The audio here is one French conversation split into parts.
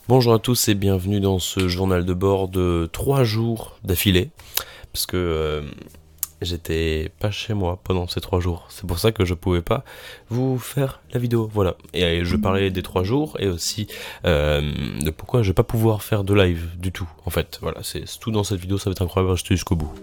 Bonjour à tous et bienvenue dans ce journal de bord de 3 jours d'affilée. Parce que j'étais pas chez moi pendant ces 3 jours. C'est pour ça que je pouvais pas vous faire la vidéo. Voilà. Et je parlais des 3 jours et aussi de pourquoi je vais pas pouvoir faire de live du tout. En fait, voilà, c'est tout dans cette vidéo, ça va être incroyable, restez jusqu'au bout.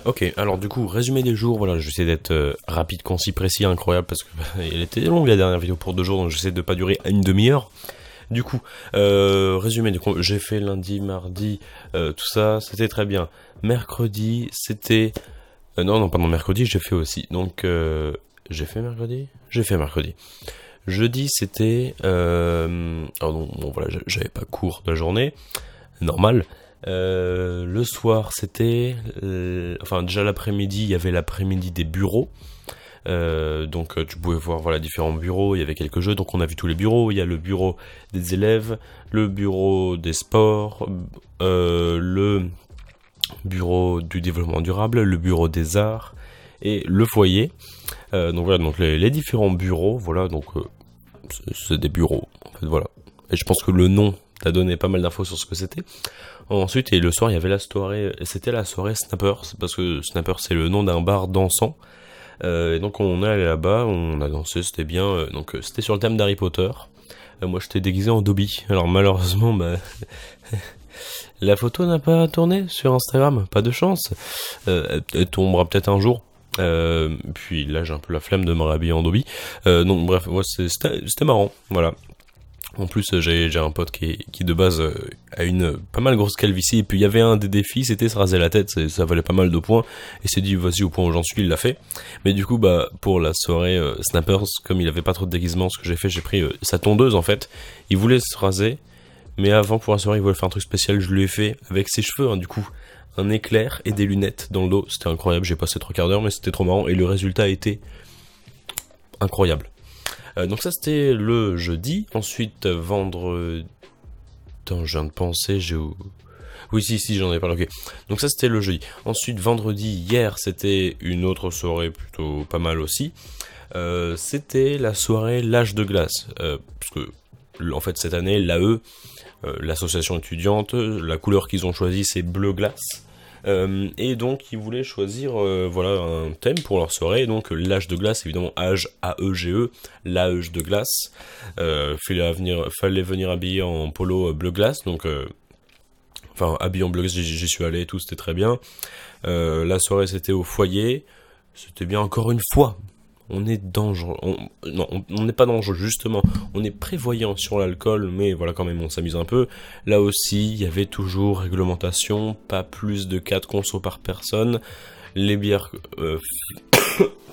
Ok, alors du coup, résumé des jours, voilà, j'essaie d'être rapide, concis, précis, incroyable, parce que elle était longue la dernière vidéo pour 2 jours, donc j'essaie de pas durer une demi-heure. Du coup, résumé, j'ai fait lundi, mardi, tout ça, c'était très bien. Mercredi, c'était... non, pardon, mercredi, j'ai fait aussi. Donc, j'ai fait mercredi. Jeudi, c'était... alors non, bon, voilà, j'avais pas cours de la journée, normal. Le soir, c'était... enfin, déjà l'après-midi, il y avait l'après-midi des bureaux. Donc tu pouvais voir voilà différents bureaux, il y avait quelques jeux, donc on a vu tous les bureaux, il y a le bureau des élèves, le bureau des sports, le bureau du développement durable, le bureau des arts et le foyer. Donc voilà, donc les différents bureaux, voilà, donc c'est des bureaux, en fait, voilà. Et je pense que le nom t'a donné pas mal d'infos sur ce que c'était. Ensuite, et le soir, il y avait la soirée, c'était la soirée Snappers, parce que Snappers c'est le nom d'un bar dansant. Et donc on est allé là-bas, on a dansé, c'était bien. Donc c'était sur le thème d'Harry Potter. Moi j'étais déguisé en Dobby. Alors malheureusement, la photo n'a pas tourné sur Instagram, pas de chance. Elle tombera peut-être un jour. Puis là j'ai un peu la flemme de me rhabiller en Dobby. Donc bref, ouais, c'était marrant, voilà. En plus, j'ai un pote qui de base a une pas mal grosse calvitie, et puis il y avait un des défis, c'était se raser la tête, ça valait pas mal de points, et s'est dit vas-y au point où j'en suis, il l'a fait. Mais du coup, pour la soirée Snappers, comme il avait pas trop de déguisement, ce que j'ai fait, j'ai pris sa tondeuse en fait. Il voulait se raser, mais avant pour la soirée, il voulait faire un truc spécial, je lui ai fait avec ses cheveux, hein, du coup. Un éclair et des lunettes dans le dos, c'était incroyable, j'ai passé 3 quarts d'heure, mais c'était trop marrant, et le résultat était incroyable. Donc ça c'était le jeudi. Ensuite vendredi... Attends, je viens de penser, Oui si j'en ai parlé, ok. Donc ça c'était le jeudi. Ensuite vendredi, hier c'était une autre soirée plutôt pas mal aussi. C'était la soirée L'Âge de Glace. Parce que en fait cette année, l'AE, l'association étudiante, la couleur qu'ils ont choisie c'est bleu glace. Et donc ils voulaient choisir voilà un thème pour leur soirée, donc l'âge de glace, évidemment âge AEGE, l'âge de glace. Fallait venir habillé en polo bleu glace, donc enfin habillé en bleu glace, j'y suis allé et tout, c'était très bien. La soirée c'était au foyer, c'était bien encore une fois. On est dangereux. Non, on n'est pas dangereux, justement. On est prévoyant sur l'alcool, mais voilà, quand même, on s'amuse un peu. Là aussi, il y avait toujours réglementation, pas plus de 4 consos par personne. Les bières,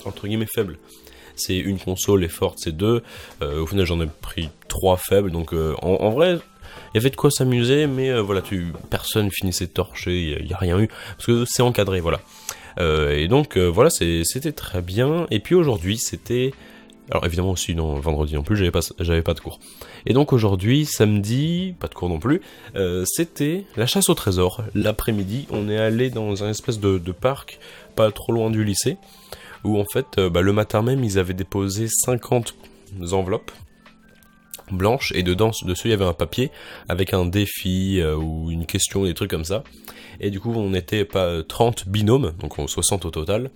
entre guillemets, faibles, c'est une conso, les fortes, c'est 2. Au final, j'en ai pris 3 faibles, donc en vrai... Il y avait de quoi s'amuser, mais voilà, personne finissait torché, il n'y a rien eu, parce que c'est encadré, voilà. Et donc voilà, c'était très bien. Et puis aujourd'hui, c'était... Alors évidemment aussi, non, vendredi non plus, j'avais pas de cours. Et donc aujourd'hui, samedi, pas de cours non plus, c'était la chasse au trésor. L'après-midi, on est allé dans un espèce de parc, pas trop loin du lycée, où en fait, le matin même, ils avaient déposé 50 enveloppes blanche, et dessus il y avait un papier avec un défi ou une question, des trucs comme ça. Et du coup on était pas 30 binômes, donc on 60 au total.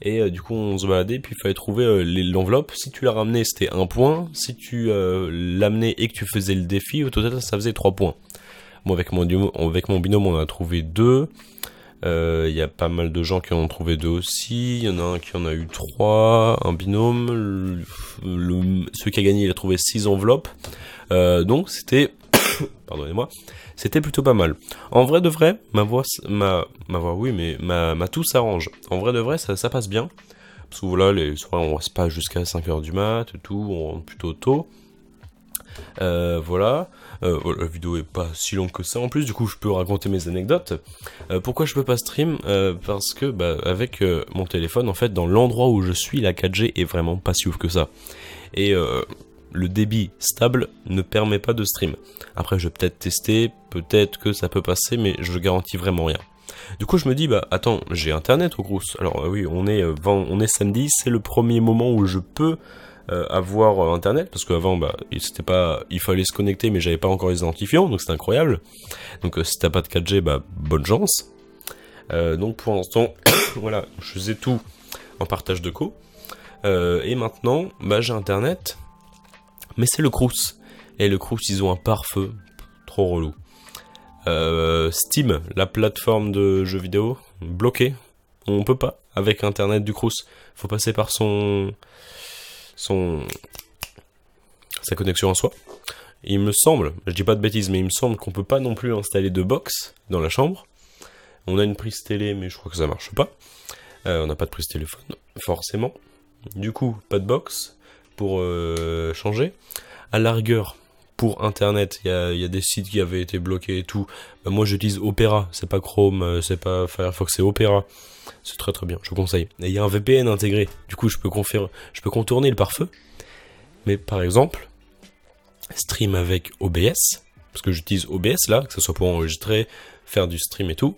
Et du coup on se baladait, puis il fallait trouver l'enveloppe. Si tu la ramenais c'était 1 point, si tu l'amenais et que tu faisais le défi, au total ça faisait 3 points. Moi avec mon binôme on a trouvé 2. Il y a pas mal de gens qui en ont trouvé 2 aussi. Il y en a un qui en a eu 3, un binôme. Celui qui a gagné, il a trouvé 6 enveloppes. Donc c'était, pardonnez-moi, c'était plutôt pas mal. En vrai de vrai, ma voix, oui, mais ma toux s'arrange. En vrai de vrai, ça passe bien. Parce que voilà, les soirées, on reste pas jusqu'à 5h du mat, tout, on rentre plutôt tôt. Voilà. La vidéo est pas si longue que ça en plus, du coup je peux raconter mes anecdotes. Pourquoi je peux pas stream parce que avec mon téléphone, en fait, dans l'endroit où je suis, la 4G est vraiment pas si ouf que ça. Et le débit stable ne permet pas de stream. Après je vais peut-être tester, peut-être que ça peut passer, mais je garantis vraiment rien. Du coup, je me dis, bah attends, j'ai internet au Crous. Alors oui, on est samedi, c'est le premier moment où je peux avoir internet, parce qu'avant, bah, il fallait se connecter, mais j'avais pas encore les identifiants, donc c'est incroyable. Donc si t'as pas de 4G, bah bonne chance. Donc pour l'instant, voilà, je faisais tout en partage de co. Et maintenant, bah j'ai internet, mais c'est le Crous. Et le Crous, ils ont un pare-feu trop relou. Steam, la plateforme de jeux vidéo, bloquée. On peut pas avec internet du Crous. Faut passer par sa connexion à soi. Il me semble, je dis pas de bêtises, mais il me semble qu'on peut pas non plus installer de box dans la chambre. On a une prise télé, mais je crois que ça marche pas. On n'a pas de prise téléphone, forcément. Du coup, pas de box pour changer. À la rigueur, pour internet, il y a des sites qui avaient été bloqués et tout. Bah, moi, j'utilise Opera, c'est pas Chrome, c'est pas Firefox, c'est Opera. C'est très très bien, je vous conseille. Et il y a un VPN intégré. Du coup, je peux contourner le pare-feu. Mais par exemple, stream avec OBS, parce que j'utilise OBS là, que ce soit pour enregistrer, faire du stream et tout.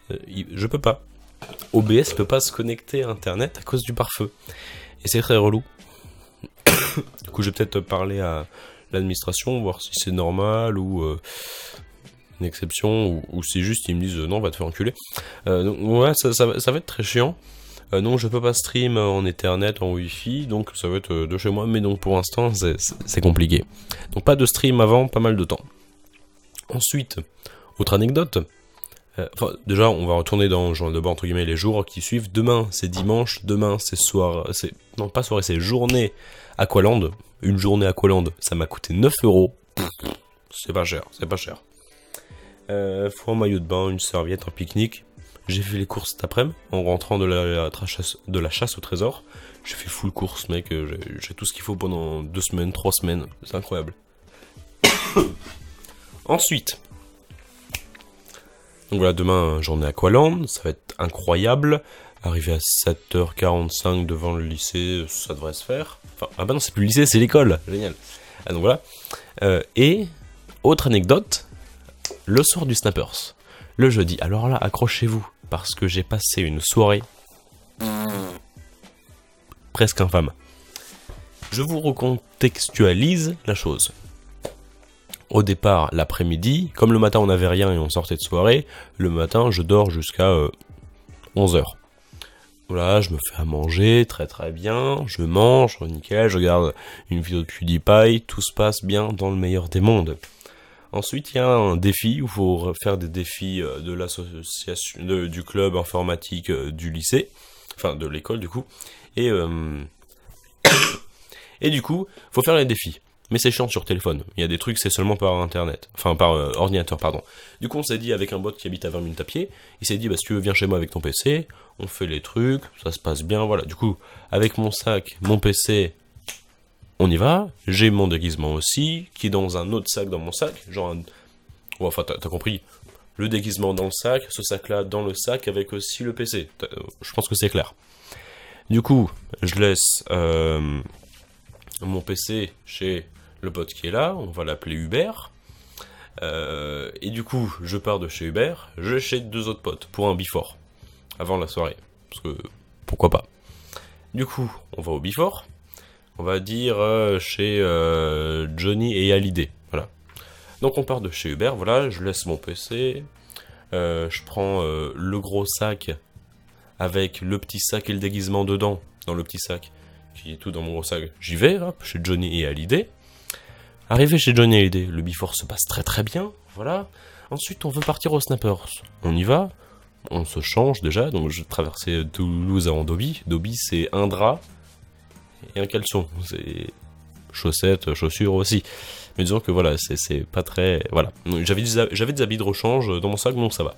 Je peux pas. OBS peut pas se connecter à internet à cause du pare-feu. Et c'est très relou. Du coup, je vais peut-être parler à l'administration, voir si c'est normal ou une exception, ou si juste ils me disent non, va te faire enculer. Donc ouais, ça va être très chiant. Non, je peux pas stream en Ethernet, en Wi-Fi, donc ça va être de chez moi, mais donc pour l'instant c'est compliqué. Donc pas de stream avant pas mal de temps. Ensuite, autre anecdote. Déjà, on va retourner dans le journal de bord, entre guillemets, les jours qui suivent. Demain, c'est dimanche. Demain, c'est non, pas soirée, c'est journée Aqualand. Une journée Aqualand, ça m'a coûté 9 €. C'est pas cher, c'est pas cher. Faut un maillot de bain, une serviette, un pique-nique. J'ai fait les courses cet après-midi, en rentrant de la chasse au trésor. J'ai fait full course, mec. J'ai tout ce qu'il faut pendant 2 semaines, 3 semaines. C'est incroyable. Ensuite... Donc voilà, demain, journée Aqualand, ça va être incroyable. Arrivé à 7h45 devant le lycée, ça devrait se faire. Enfin, ah bah non, c'est plus le lycée, c'est l'école. Génial. Ah donc voilà. Et, autre anecdote, le soir du Snappers, le jeudi. Alors là, accrochez-vous, parce que j'ai passé une soirée presque infâme. Je vous recontextualise la chose. Au départ, l'après-midi, comme le matin on n'avait rien et on sortait de soirée, le matin je dors jusqu'à 11h. Voilà, je me fais à manger, très très bien, je mange, nickel, je regarde une vidéo de PewDiePie, tout se passe bien dans le meilleur des mondes. Ensuite, il y a un défi où il faut faire des défis de l'association, du club informatique du lycée, enfin de l'école du coup, et du coup, faut faire les défis. Mais c'est chiant sur téléphone. Il y a des trucs, c'est seulement par internet. Enfin, par ordinateur, pardon. Du coup, on s'est dit, avec un bot qui habite à 20 minutes à pied, il s'est dit, bah, si tu veux, viens chez moi avec ton PC, on fait les trucs, ça se passe bien, voilà. Du coup, avec mon sac, mon PC, on y va. J'ai mon déguisement aussi, qui est dans un autre sac dans mon sac. Genre un... Ouais, enfin, t'as compris. Le déguisement dans le sac, ce sac-là dans le sac, avec aussi le PC. Je pense que c'est clair. Du coup, je laisse mon PC chez... le pote qui est là, on va l'appeler Hubert. Et du coup, je pars de chez Hubert, je vais chez 2 autres potes pour un before avant la soirée. Parce que pourquoi pas. Du coup, on va au before. On va dire chez Johnny et Hallyday. Voilà. Donc on part de chez Hubert, voilà, je laisse mon PC. Je prends le gros sac avec le petit sac et le déguisement dedans, dans le petit sac, qui est tout dans mon gros sac. J'y vais, hop, chez Johnny et Hallyday. Arrivé chez Johnny Hallyday, le before se passe très très bien, voilà. Ensuite, on veut partir au Snappers. On y va, on se change déjà, donc je traversais Toulouse à Dobby. Dobby, c'est un drap et un caleçon. C'est chaussettes, chaussures aussi. Mais disons que voilà, c'est pas très... Voilà. J'avais des habits de rechange dans mon sac, donc ça va.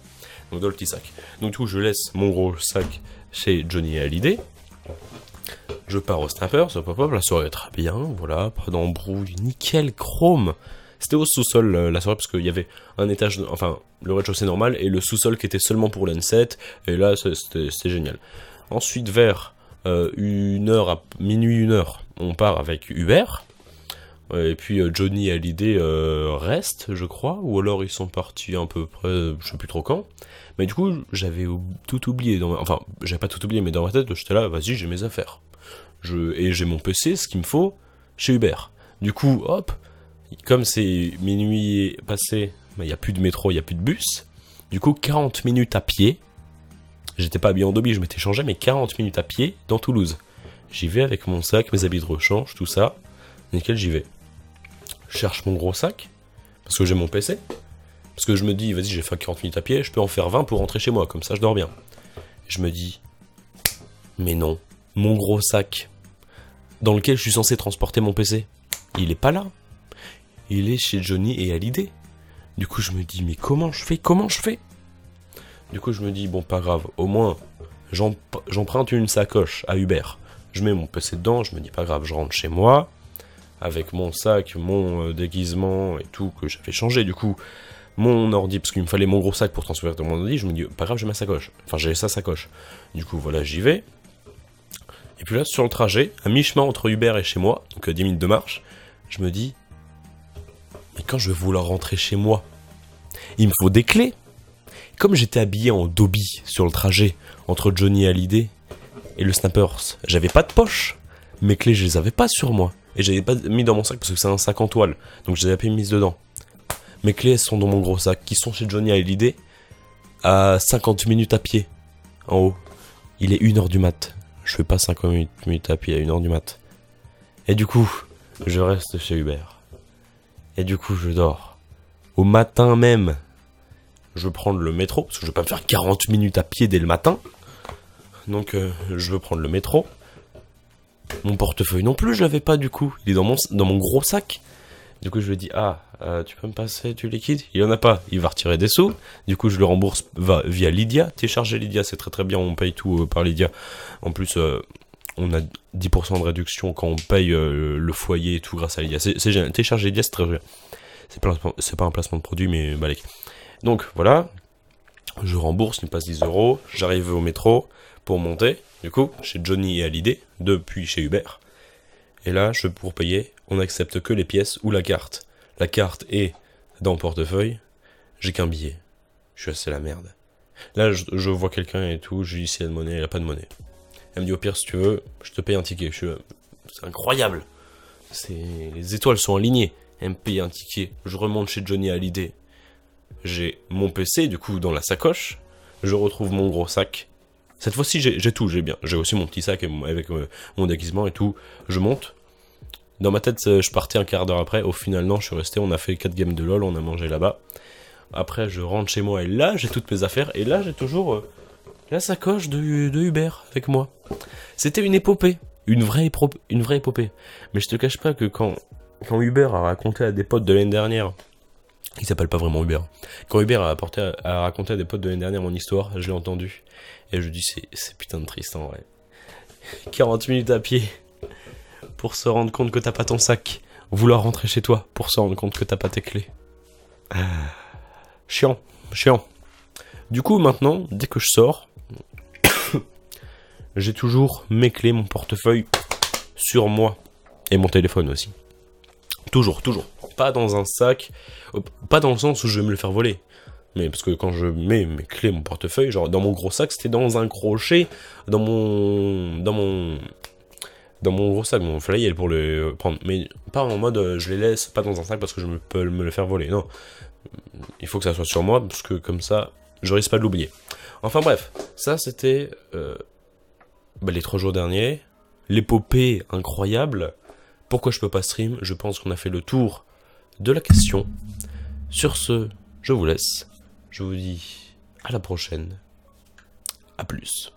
Donc dans le petit sac. Donc du coup, je laisse mon gros sac chez Johnny Hallyday. Je pars au Snappers, hop, la soirée est très bien, voilà, pas d'embrouille, nickel, chrome. C'était au sous-sol la soirée, parce qu'il y avait un étage, enfin, le rez-de-chaussée normal, et le sous-sol qui était seulement pour l'N7, et là, c'était génial. Ensuite, vers minuit, 1h, on part avec Hubert, et puis Johnny Hallyday reste, je crois, ou alors ils sont partis à peu près, je sais plus trop quand. Mais du coup, j'avais tout oublié. Enfin, j'avais pas tout oublié, mais dans ma tête, j'étais là, vas-y, j'ai mes affaires. Et j'ai mon PC, ce qu'il me faut, chez Uber. Du coup, hop, comme c'est minuit passé, il n'y a plus de métro, il n'y a plus de bus. Du coup, 40 minutes à pied. J'étais pas habillé en dobby, je m'étais changé, mais 40 minutes à pied dans Toulouse. J'y vais avec mon sac, mes habits de rechange, tout ça. Nickel, j'y vais. Je cherche mon gros sac, parce que j'ai mon PC. Parce que je me dis, vas-y, j'ai fait 40 minutes à pied, je peux en faire 20 pour rentrer chez moi, comme ça je dors bien. Et je me dis, mais non, mon gros sac, dans lequel je suis censé transporter mon PC, il est pas là. Il est chez Johnny et Hallyday. Du coup, je me dis, mais comment je fais? Du coup, je me dis, bon, pas grave, au moins, j'emprunte une sacoche à Uber. Je mets mon PC dedans, je me dis, pas grave, je rentre chez moi, avec mon sac, mon déguisement et tout, que j'avais changé, du coup, mon ordi, parce qu'il me fallait mon gros sac pour transporter mon ordi, je me dis, pas grave, j'ai ma sacoche. Enfin, j'ai sa sacoche. Du coup, voilà, j'y vais. Et puis là, sur le trajet, à mi-chemin entre Uber et chez moi, donc 10 minutes de marche, je me dis, mais quand je vais vouloir rentrer chez moi, il me faut des clés. Comme j'étais habillé en dobby sur le trajet entre Johnny et Hallyday et le Snappers, j'avais pas de poche. Mes clés, je les avais pas sur moi. Et j'avais pas mis dans mon sac parce que c'est un sac en toile. Donc je les avais pas mises dedans. Mes clés, elles sont dans mon gros sac, qui sont chez Johnny et Hallyday, à 50 minutes à pied, en haut. Il est 1h du mat. Je fais pas 50 minutes à pied à 1h du mat. Et du coup, je reste chez Uber. Et du coup, je dors. Au matin même, je veux prendre le métro, parce que je veux pas me faire 40 minutes à pied dès le matin. Donc, je veux prendre le métro. Mon portefeuille non plus, je l'avais pas du coup. Il est dans mon gros sac. Du coup, je lui dis, tu peux me passer du liquide? Il en a pas, il va retirer des sous. Du coup, je le rembourse via Lydia. Télécharger Lydia, c'est très très bien, on paye tout par Lydia. En plus, on a 10% de réduction quand on paye le foyer et tout grâce à Lydia. C'est génial, télécharger Lydia, c'est très bien. C'est pas un placement de produit, mais balèque. Donc, voilà. Je rembourse, il me passe 10 €. J'arrive au métro pour monter, du coup, chez Johnny et Hallyday, depuis chez Uber. Et là, pour payer, on n'accepte que les pièces ou la carte. La carte est dans le portefeuille, j'ai qu'un billet. Je suis assez la merde. Là, je vois quelqu'un et tout, je lui dis s'il y a de monnaie, elle a pas de monnaie. Elle me dit au pire, si tu veux, je te paye un ticket. C'est incroyable. Les étoiles sont alignées. Elle me paye un ticket. Je remonte chez Johnny Hallyday. J'ai mon PC, du coup, dans la sacoche. Je retrouve mon gros sac. Cette fois-ci, j'ai tout, j'ai bien. J'ai aussi mon petit sac avec mon déguisement et tout. Je monte. Dans ma tête, je partais un quart d'heure après. Au final, non, je suis resté. On a fait 4 games de LoL, on a mangé là-bas. Après, je rentre chez moi et là, j'ai toutes mes affaires. Et là, j'ai toujours la sacoche de Uber avec moi. C'était une épopée. Une vraie épopée. Mais je te cache pas que quand Uber a raconté à des potes de l'année dernière, il s'appelle pas vraiment Uber. Quand Uber a raconté à des potes de l'année dernière mon histoire, je l'ai entendu. Et je dis, c'est putain de triste en vrai. 40 minutes à pied pour se rendre compte que t'as pas ton sac. Vouloir rentrer chez toi pour se rendre compte que t'as pas tes clés. Chiant. Du coup, maintenant, dès que je sors, j'ai toujours mes clés, mon portefeuille sur moi. Et mon téléphone aussi. Toujours. Pas dans un sac. Pas dans le sens où je vais me le faire voler. Mais parce que quand je mets mes clés, mon portefeuille, genre dans mon gros sac, c'était dans un crochet, dans mon gros sac, mon flyel pour le prendre. Mais pas en mode je les laisse pas dans un sac parce que je peux me le faire voler. Non. Il faut que ça soit sur moi parce que comme ça, je risque pas de l'oublier. Enfin bref, ça c'était les 3 jours derniers. L'épopée incroyable. Pourquoi je peux pas stream? Je pense qu'on a fait le tour de la question. Sur ce, je vous laisse. Je vous dis à la prochaine. À plus.